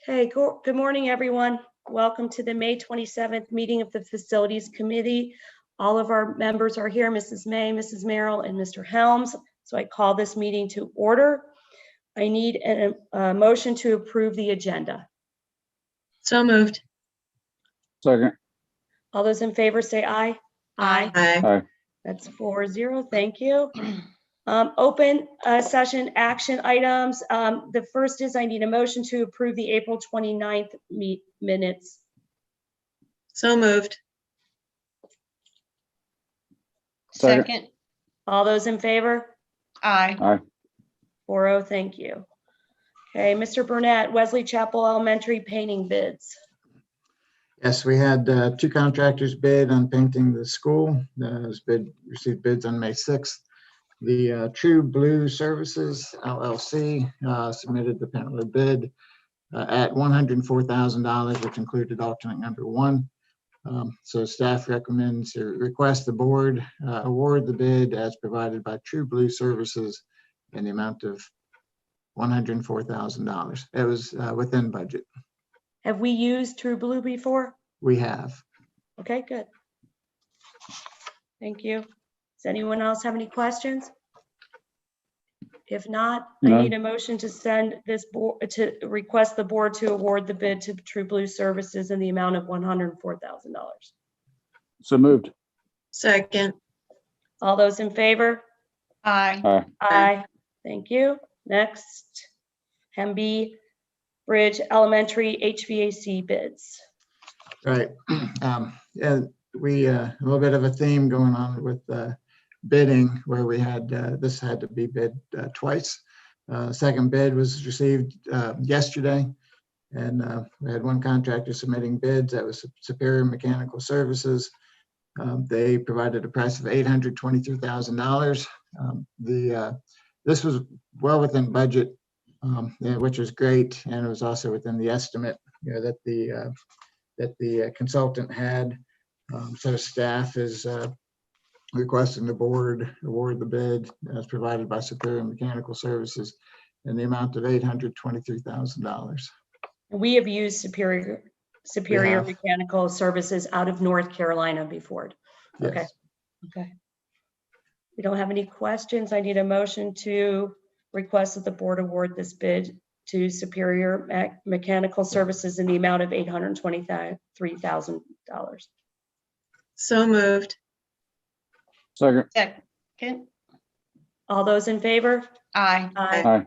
Okay, good morning, everyone. Welcome to the May 27th meeting of the Facilities Committee. All of our members are here, Mrs. May, Mrs. Merrill, and Mr. Helms. So I call this meeting to order. I need a motion to approve the agenda. So moved. Second. All those in favor say aye. Aye. Aye. That's 4-0. Thank you. Open session action items. The first is I need a motion to approve the April 29th minutes. So moved. Second. All those in favor? Aye. Aye. 4-0. Thank you. Okay, Mr. Burnett, Wesley Chapel Elementary painting bids. Yes, we had two contractors bid on painting the school. Received bids on May 6th. The True Blue Services LLC submitted the penalty bid at $104,000, which included alternate number 1. So staff recommends or requests the board award the bid as provided by True Blue Services in the amount of $104,000. It was within budget. Have we used True Blue before? We have. Okay, good. Thank you. Does anyone else have any questions? If not, No. I need a motion to send this board to request the board to award the bid to True Blue Services in the amount of $104,000. So moved. Second. All those in favor? Aye. Aye. Aye. Thank you. Next, Hemby Bridge Elementary HVAC bids. Right. Yeah, we a little bit of a theme going on with bidding, where we had this had to be bid twice. Second bid was received yesterday, and we had one contractor submitting bids. That was Superior Mechanical Services. They provided a price of $823,000. This was well within budget, which was great, and it was also within the estimate that the consultant had. So staff is requesting the board award the bid as provided by Superior Mechanical Services in the amount of $823,000. We have used Superior have. Mechanical Services out of North Carolina before. Okay. Yes. Okay. We don't have any questions. I need a motion to request that the board award this bid to Superior Mechanical Services in the amount of $823,000. So moved. Second. Second. All those in favor? Aye. Aye.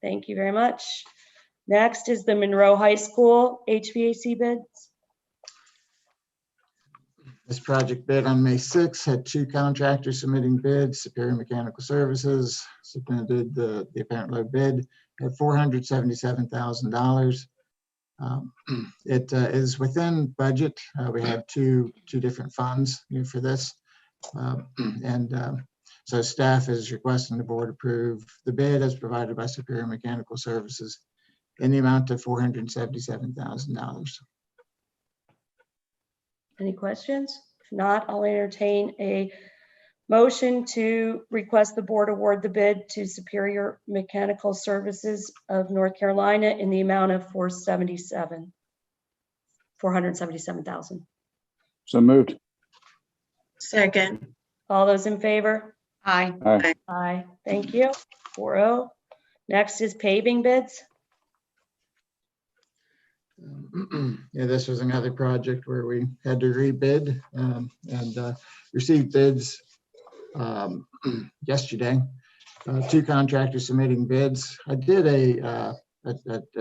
Thank you very much. Next is the Monroe High School HVAC bids. This project bid on May 6th had two contractors submitting bids. Superior Mechanical Services submitted the apparent low bid at $477,000. It is within budget. We have two different funds for this. So staff is requesting the board approve the bid as provided by Superior Mechanical Services in the amount of $477,000. Any questions? If not, I'll entertain a motion to request the board award the bid to Superior Mechanical Services of North Carolina in the amount of $477,000. So moved. Second. All those in favor? Aye. Aye. Aye. Thank you. 4-0. Next is paving bids. Yeah, this was another project where we had to rebid and received bids yesterday. Two contractors submitting bids. I did a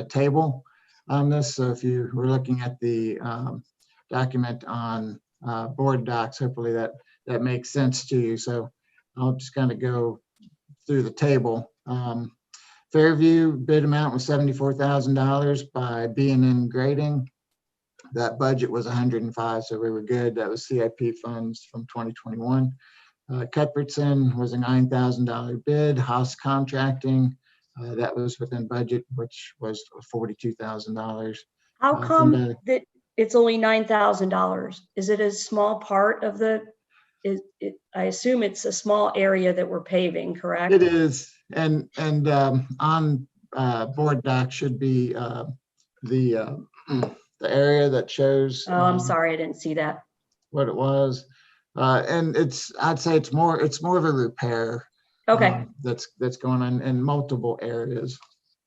table on this, so if you were looking at the document on board docs, hopefully that makes sense to you. So I'll just kind of go through the table. Fairview bid amount was $74,000 by B&N Grading. That budget was $105,000, so we were good. That was CIP funds from 2021. Cuthbertson was a $9,000 bid. Haas Contracting, that was within budget, which was $42,000. How come that it's only $9,000? Is it a small part of the, I assume it's a small area that we're paving, correct? It is, and on board doc should be the area that shows. Oh, I'm sorry, I didn't see that. What it was. And I'd say it's more of a repair. Okay, That's going on in multiple areas.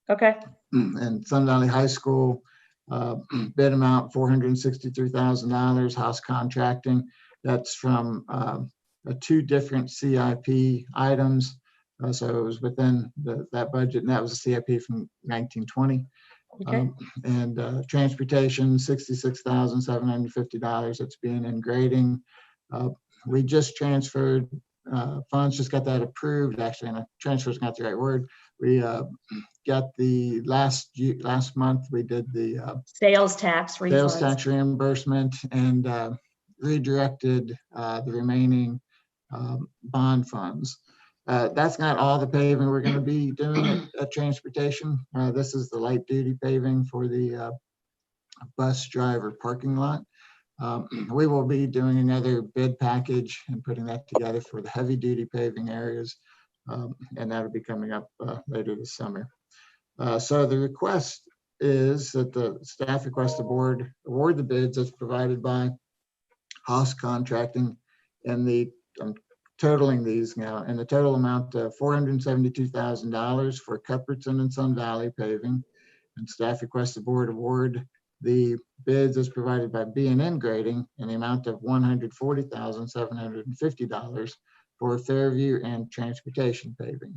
okay, And Sun Valley High School, bid amount $463,000, house contracting. That's from 2 different CIP items. So it was within that budget, and that was a CIP from 1920. okay. And transportation, $66,750. It's being in grading. We just transferred funds, just got that approved. Actually, and transfer is not the right word. We got the last month, we did the Sales tax sales refunds. tax reimbursement and redirected the remaining bond funds. That's not all the paving we're going to be doing at transportation. This is the light duty paving for the bus driver parking lot. We will be doing another bid package and putting that together for the heavy duty paving areas. And that'll be coming up later this summer. So the request is that the staff request the board award the bids as provided by Haas Contracting and I'm totaling these now, and the total amount of $472,000 for Cuthbertson and Sun Valley paving. And staff requests the board award the bids as provided by B&N Grading in the amount of $140,750 for Fairview and transportation paving.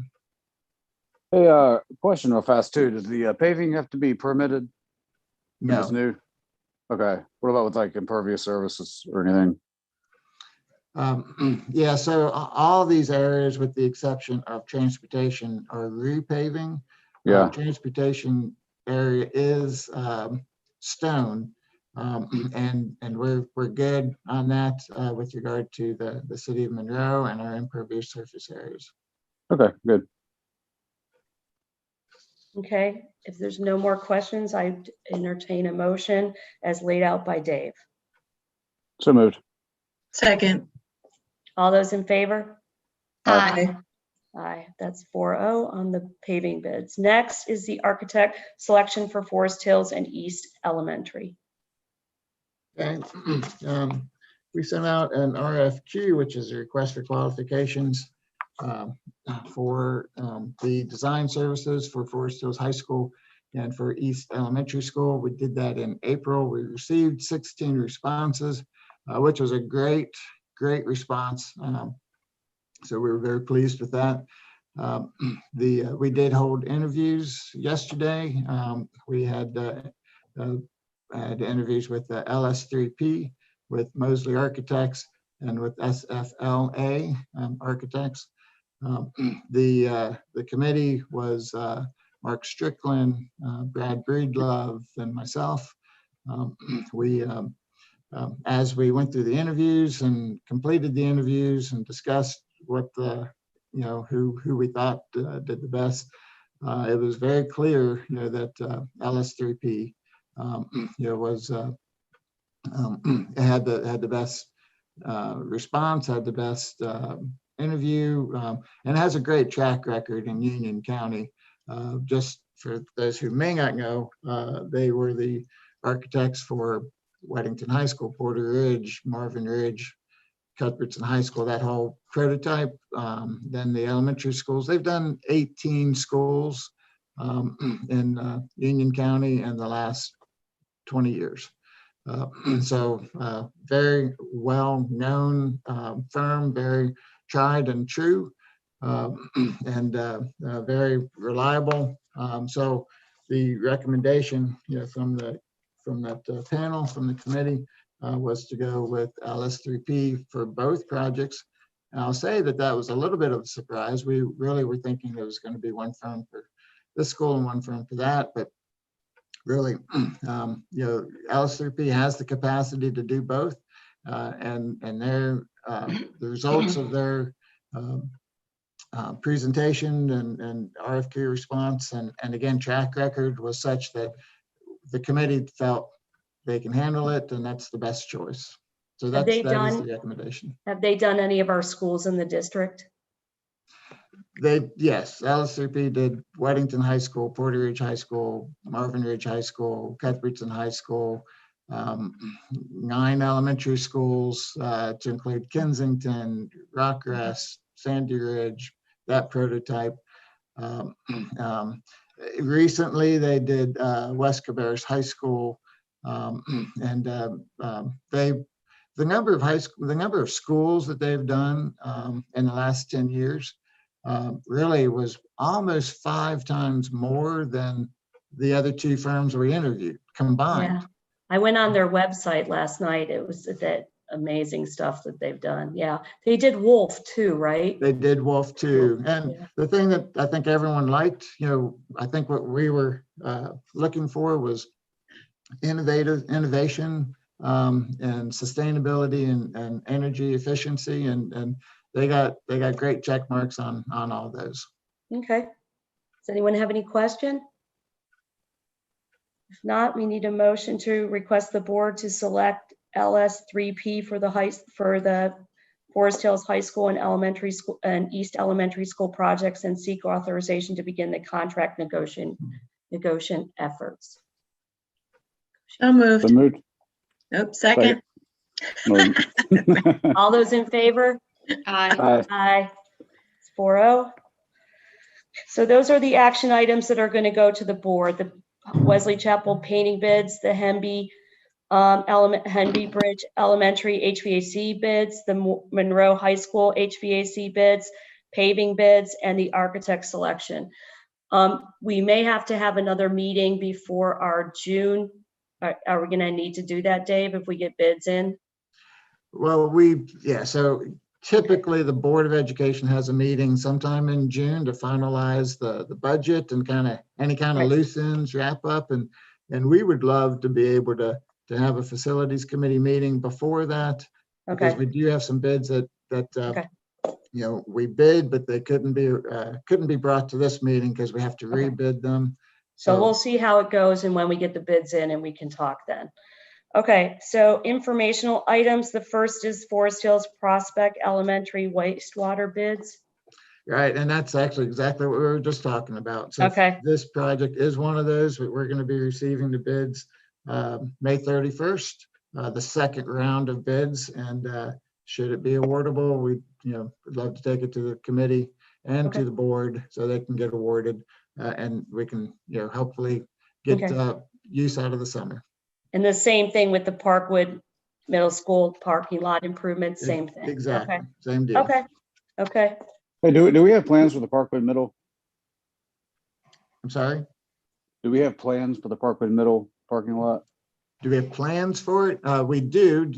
Hey, question real fast too. Does the paving have to be permitted? If it's No, new? Okay. What about with like impervious services or anything? yeah, so all these areas with the exception of transportation are repaving. Yeah. Transportation area is stone, and we're good on that with regard to the city of Monroe and our impervious surface areas. Okay, good. Okay, if there's no more questions, I entertain a motion as laid out by Dave. So moved. Second. All those in favor? Aye. Aye, that's 4-0 on the paving bids. Next is the architect selection for Forest Hills and East Elementary. Okay. We sent out an RFQ, which is a request for qualifications for the design services for Forest Hills High School and for East Elementary School. We did that in April. We received 16 responses, which was a great response. So we were very pleased with that. We did hold interviews yesterday. We had interviews with the LS3P, with Mosley Architects, and with SFLA Architects. The committee was Mark Strickland, Brad Breedlove, and myself. As we went through the interviews and completed the interviews and discussed what who we thought did the best, it was very clear, that LS3P, was had the best response, had the best interview, and has a great track record in Union County. Just for those who may not know, they were the architects for Weddington High School, Porter Ridge, Marvin Ridge, Cuthbertson High School, that whole prototype. Then the elementary schools, they've done 18 schools in Union County in the last 20 years. So very well-known firm, very tried and true, and very reliable. So the recommendation, from that panel, from the committee, was to go with LS3P for both projects. And I'll say that was a little bit of a surprise. We really were thinking there was going to be one firm for this school and one firm for that, but really, LS3P has the capacity to do both, and the results of their presentation and RFQ response and again track record was such that the committee felt they can handle it, and that's the best choice. So that is the recommendation. Have they done any of our schools in the district? Yes, LSCP did Weddington High School, Porter Ridge High School, Marvin Ridge High School, Cuthbertson High School, 9 elementary schools to include Kensington, Rockcrest, Sandy Ridge, that prototype. Recently, they did West Cabarrus High School, and the number of schools that they've done in the last 10 years really was almost 5 times more than the other 2 firms we interviewed combined. Yeah. I went on their website last night. It was that amazing stuff that they've done. Yeah. They did Wolf too, right? They did Wolf too. And Yeah. the thing that I think everyone liked, I think what we were looking for was innovation and sustainability and energy efficiency. And they got great check marks on all those. Okay. Does anyone have any question? If not, we need a motion to request the board to select LS3P for the Forest Hills High School and Elementary School and East Elementary School projects and seek authorization to begin the contract negotiation efforts. So moved. So moved. Nope, second. Moved. All those in favor? Aye. Aye. Aye. It's 4-0. So those are the action items that are going to go to the board. The Wesley Chapel painting bids, the Henby Bridge Elementary HVAC bids, the Monroe High School HVAC bids, paving bids, and the architect selection. We may have to have another meeting before our June. Are we going to need to do that, Dave, if we get bids in? Well, so typically the Board of Education has a meeting sometime in June to finalize the budget and any kind of Right. loose ends, wrap up. And we would love to be able to have a facilities committee meeting before that. Because Okay. we do have some bids that Okay. we bid, but they couldn't be brought to this meeting because we have to Okay. rebid them. So we'll see how it goes and when we get the bids in and we can talk then. Okay, so informational items. The first is Forest Hills Prospect Elementary wastewater bids. Right, and that's actually exactly what we were just talking about. So Okay. this project is one of those. We're going to be receiving the bids May 31st, the second round of bids. And should it be awardable, we would love to take it to the committee and Okay. to the board so they can get awarded and we can hopefully get Okay. use out of the summer. And the same thing with the Parkwood Middle School parking lot improvements, same thing. Exactly, Okay. same deal. Okay. Okay. Hey, do we have plans for the Parkwood Middle? I'm sorry, Do we have plans for the Parkwood Middle parking lot? do we have plans for it? We do.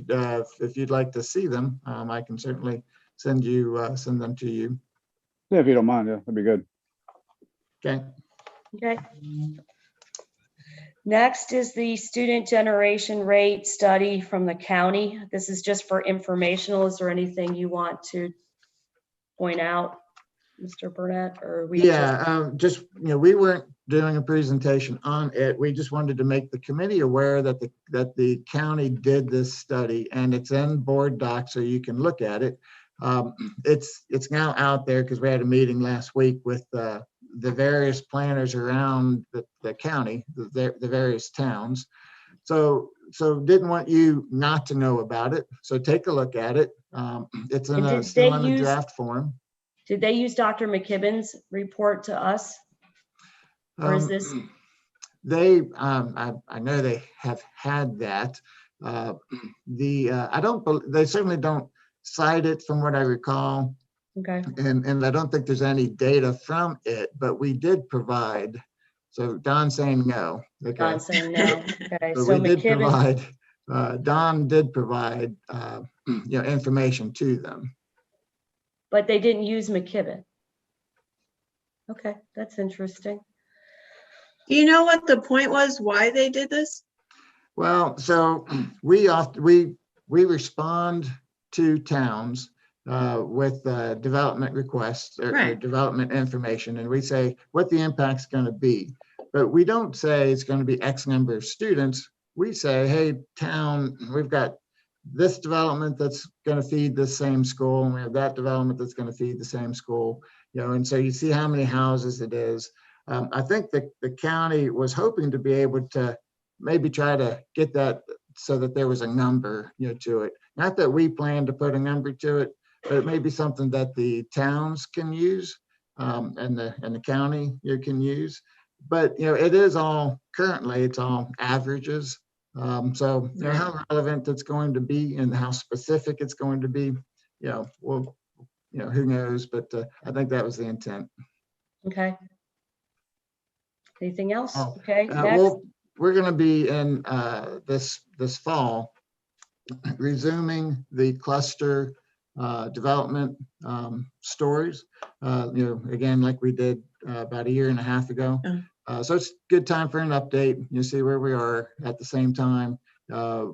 If you'd like to see them, I can certainly send them to you. Yeah, if you don't mind, yeah, that'd be good. Okay. Okay. Next is the student generation rate study from the county. This is just for informational. Is there anything you want to point out, Mr. Burnett, or we? Just we weren't doing a presentation on it. We just wanted to make the committee aware that the county did this study, and it's in board docs, so you can look at it. It's now out there because we had a meeting last week with the various planners around the county, the various towns. So didn't want you not to know about it. So take a look at it. It's still in a draft form. Did they use Dr. McKibben's report to us? Or is this? They, I know they have had that. They certainly don't cite it from what I recall. Okay. And I don't think there's any data from it, but we did provide. So Don's saying no. Okay. Don's saying no. Okay. But So we did McKibben, provide, Don did provide, information to them. but they didn't use McKibben. Okay, that's interesting. Do you know what the point was, why they did this? Well, so we respond to towns with development requests or Right. development information, and we say what the impact's going to be. But we don't say it's going to be X number of students. We say, hey, town, we've got this development that's going to feed the same school, and we have that development that's going to feed the same school, and so you see how many houses it is. I think the county was hoping to be able to maybe try to get that so that there was a number, to it. Not that we plan to put a number to it, but it may be something that the towns can use, and the county can use. But it is all currently, it's all averages. So how relevant it's going to be and how specific it's going to be, well, who knows? But I think that was the intent. Okay. Anything else? Oh, Okay, next. Well, we're going to be in this fall resuming the cluster development stories. Again, like we did about a year and a half ago. So it's a good time for an update. You see where we are. At the same time,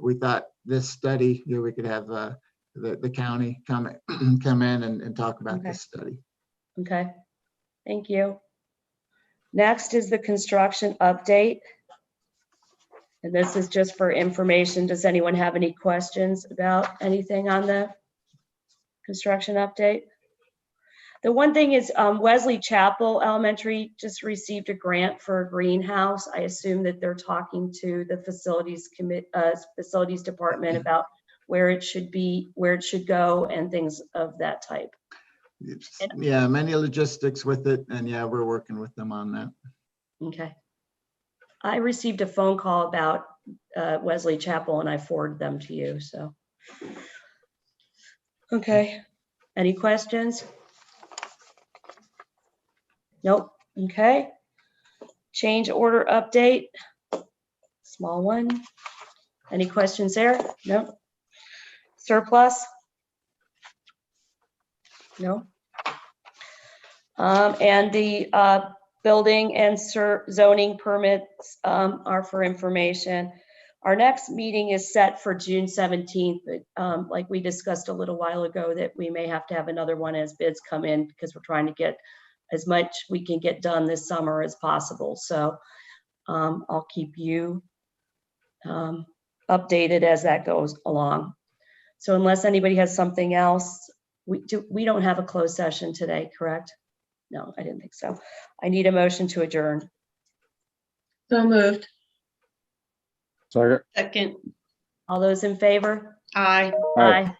we thought this study, we could have the county come in and talk about this study. Okay, thank you. Next is the construction update. And this is just for information. Does anyone have any questions about anything on the construction update? The one thing is Wesley Chapel Elementary just received a grant for a greenhouse. I assume that they're talking to the facilities department about where it should be, where it should go, and things of that type. Yeah, many logistics with it, and we're working with them on that. Okay. I received a phone call about Wesley Chapel, and I forwarded them to you. So, okay. Any questions? Nope. Okay. Change order update. Small one. Any questions there? Nope. Surplus? No. And the building and zoning permits are for information. Our next meeting is set for June 17th, but like we discussed a little while ago, that we may have to have another one as bids come in because we're trying to get as much we can get done this summer as possible. So I'll keep you updated as that goes along. So unless anybody has something else, we don't have a closed session today, correct? No, I didn't think so. I need a motion to adjourn. So moved. Second. Second. All those in favor? Aye. Aye. Aye.